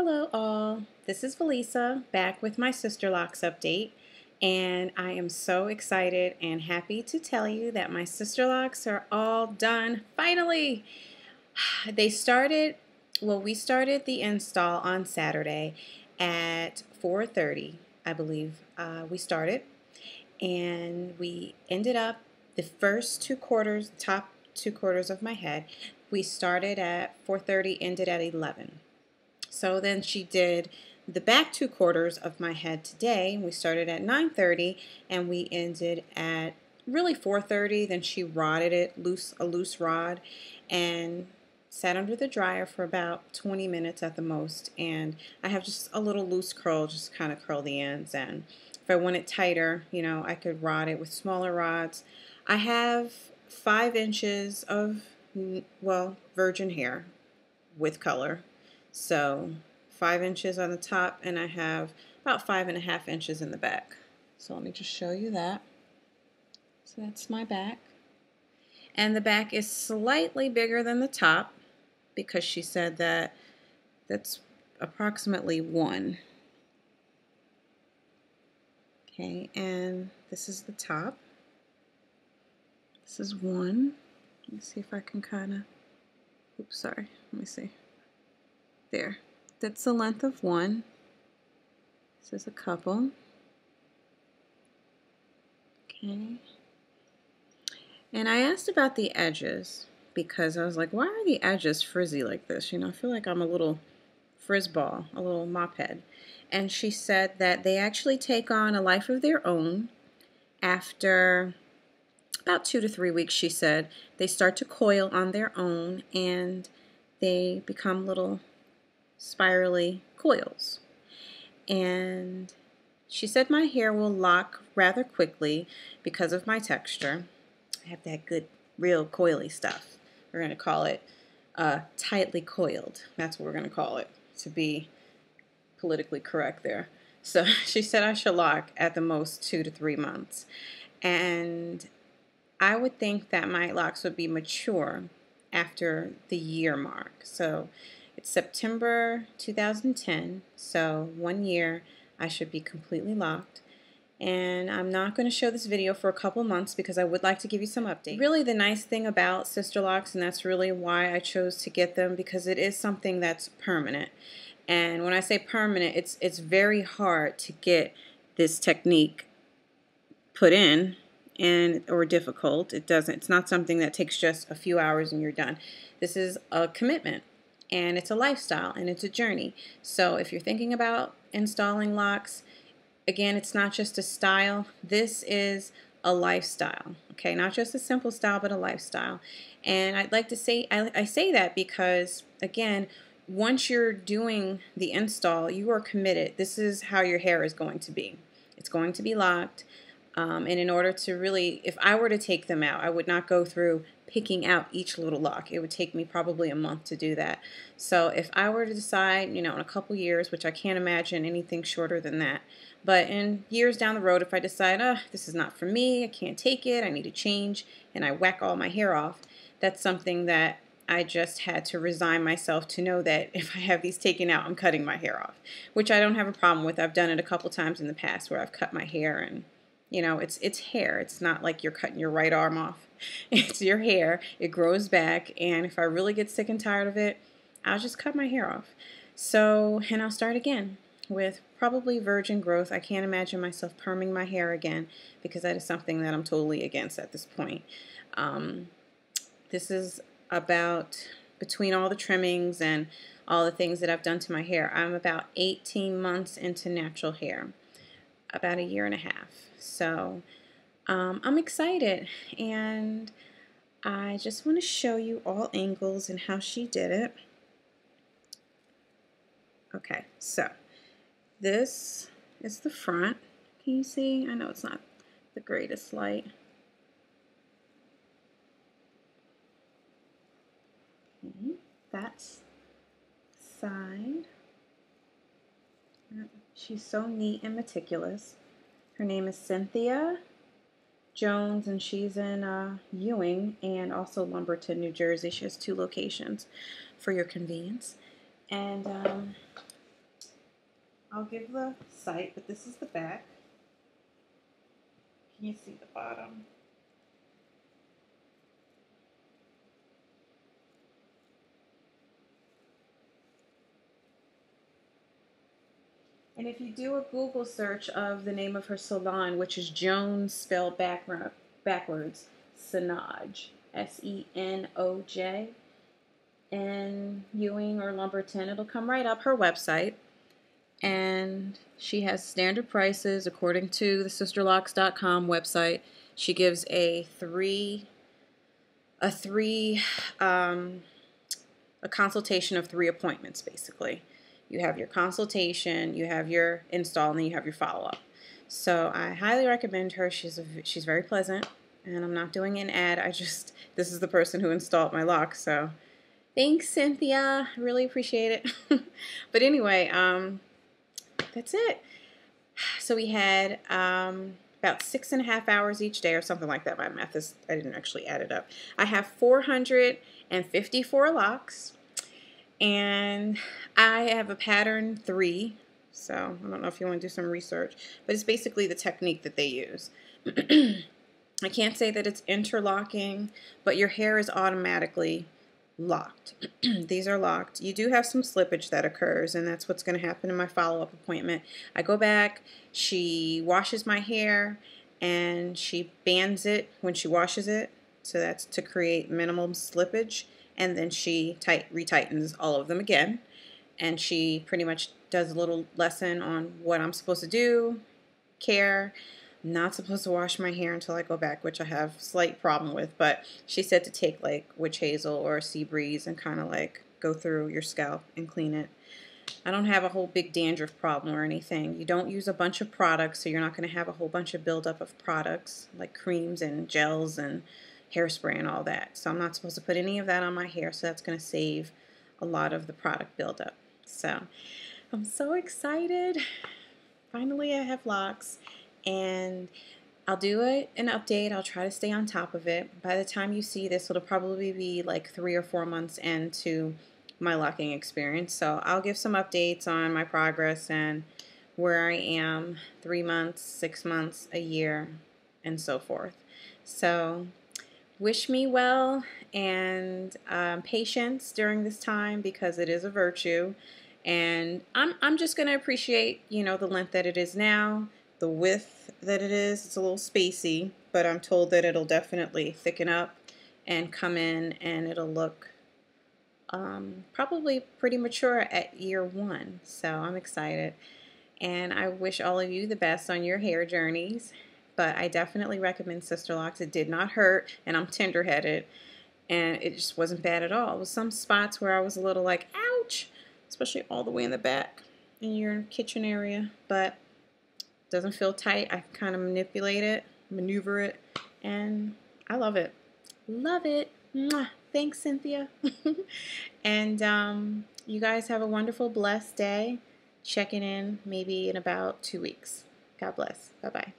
Hello all, this is Felisa back with my Sisterlocks update, and I am so excited and happy to tell you that my Sisterlocks are all done finally. We started the install on Saturday at 4:30, I believe. We started, and we ended up the first two quarters, top two quarters of my head. We started at 4:30, ended at 11. So then she did the back two quarters of my head today. We started at 9:30 and we ended at really 4:30. Then she rodded it, a loose rod, and sat under the dryer for about 20 minutes at the most. And I have just a little loose curl, just kind of curl the ends. And if I want it tighter, I could rod it with smaller rods. I have 5 inches of, virgin hair with color. So 5 inches on the top, and I have about 5.5 inches in the back. So let me just show you that. So that's my back. And the back is slightly bigger than the top because she said that that's approximately 1. Okay, and this is the top. This is 1. Let me see if I can kind of, oops, sorry, let me see. There, that's the length of 1. This is a couple. Okay. And I asked about the edges because I was like, why are the edges frizzy like this? I feel like I'm a little frizzball, a little mop head. And she said that they actually take on a life of their own after about 2 to 3 weeks, she said. They start to coil on their own and they become little spirally coils. And she said my hair will lock rather quickly because of my texture. I have that good, real coily stuff. We're going to call it tightly coiled. That's what we're going to call it, to be politically correct there. So she said I should lock at the most 2 to 3 months. And I would think that my locks would be mature after the year mark. So it's September 2010, so 1 year I should be completely locked. And I'm not going to show this video for a couple months because I would like to give you some updates. Really the nice thing about Sisterlocks, and that's really why I chose to get them, because it is something that's permanent. And when I say permanent, it's very hard to get this technique put in, or difficult. It's not something that takes just a few hours and you're done. This is a commitment. And it's a lifestyle, and it's a journey. So if you're thinking about installing locks, again, it's not just a style. This is a lifestyle, okay? Not just a simple style, but a lifestyle. And I'd like to say, I say that because, again, once you're doing the install, you are committed. This is how your hair is going to be. It's going to be locked. And in order to really, if I were to take them out, I would not go through picking out each little lock. It would take me probably a month to do that. So if I were to decide, in a couple years, which I can't imagine anything shorter than that, but in years down the road, if I decide, this is not for me, I can't take it, I need to change, and I whack all my hair off, that's something that I just had to resign myself to know that if I have these taken out, I'm cutting my hair off, which I don't have a problem with. I've done it a couple times in the past where I've cut my hair, and it's hair. It's not like you're cutting your right arm off. It's your hair. It grows back, and if I really get sick and tired of it, I'll just cut my hair off. So, and I'll start again with probably virgin growth. I can't imagine myself perming my hair again because that is something that I'm totally against at this point. This is about, between all the trimmings and all the things that I've done to my hair, I'm about 18 months into natural hair, about 1.5 years. So I'm excited, and I just want to show you all angles and how she did it. Okay, so this is the front. Can you see? I know it's not the greatest light. Okay, that's side. She's so neat and meticulous. Her name is Cynthia Jones, and she's in Ewing and also Lumberton, New Jersey. She has 2 locations for your convenience. And I'll give the site, but this is the back. Can you see the bottom? And if you do a Google search of the name of her salon, which is Jones spelled backwards, Senoj, Senoj, in Ewing or Lumberton, it'll come right up, her website. And she has standard prices according to the Sisterlocks.com website. She gives a consultation of 3 appointments, basically. You have your consultation, you have your install, and then you have your follow-up. So I highly recommend her. She's very pleasant, and I'm not doing an ad. This is the person who installed my lock. So thanks, Cynthia. I really appreciate it. But anyway, that's it. So we had about 6.5 hours each day or something like that. My math is, I didn't actually add it up. I have 454 locks. And I have a pattern 3, so I don't know if you want to do some research, but it's basically the technique that they use. I can't say that it's interlocking, but your hair is automatically locked. These are locked. You do have some slippage that occurs, and that's what's going to happen in my follow-up appointment. I go back, she washes my hair, and she bands it when she washes it, so that's to create minimum slippage. And then she retightens all of them again. And she pretty much does a little lesson on what I'm supposed to do, care. I'm not supposed to wash my hair until I go back, which I have a slight problem with. But she said to take like witch hazel or sea breeze and kind of like go through your scalp and clean it. I don't have a whole big dandruff problem or anything. You don't use a bunch of products, so you're not going to have a whole bunch of buildup of products like creams and gels and hairspray and all that. So I'm not supposed to put any of that on my hair, so that's going to save a lot of the product buildup. So I'm so excited. Finally, I have locks, and I'll do an update. I'll try to stay on top of it. By the time you see this, it'll probably be like 3 or 4 months into my locking experience. So I'll give some updates on my progress and where I am 3 months, 6 months, a year, and so forth. So wish me well and patience during this time, because it is a virtue. And I'm just going to appreciate, you know, the length that it is now, the width that it is. It's a little spacey, but I'm told that it'll definitely thicken up and come in, and it'll look probably pretty mature at year 1. So I'm excited, and I wish all of you the best on your hair journeys. But I definitely recommend Sisterlocks. It did not hurt, and I'm tender-headed, and it just wasn't bad at all. It was some spots where I was a little like, ouch, especially all the way in the back in your kitchen area, but it doesn't feel tight. I can kind of maneuver it, and I love it. Love it. Mwah. Thanks, Cynthia. And you guys have a wonderful, blessed day. Checking in maybe in about 2 weeks. God bless. Bye-bye.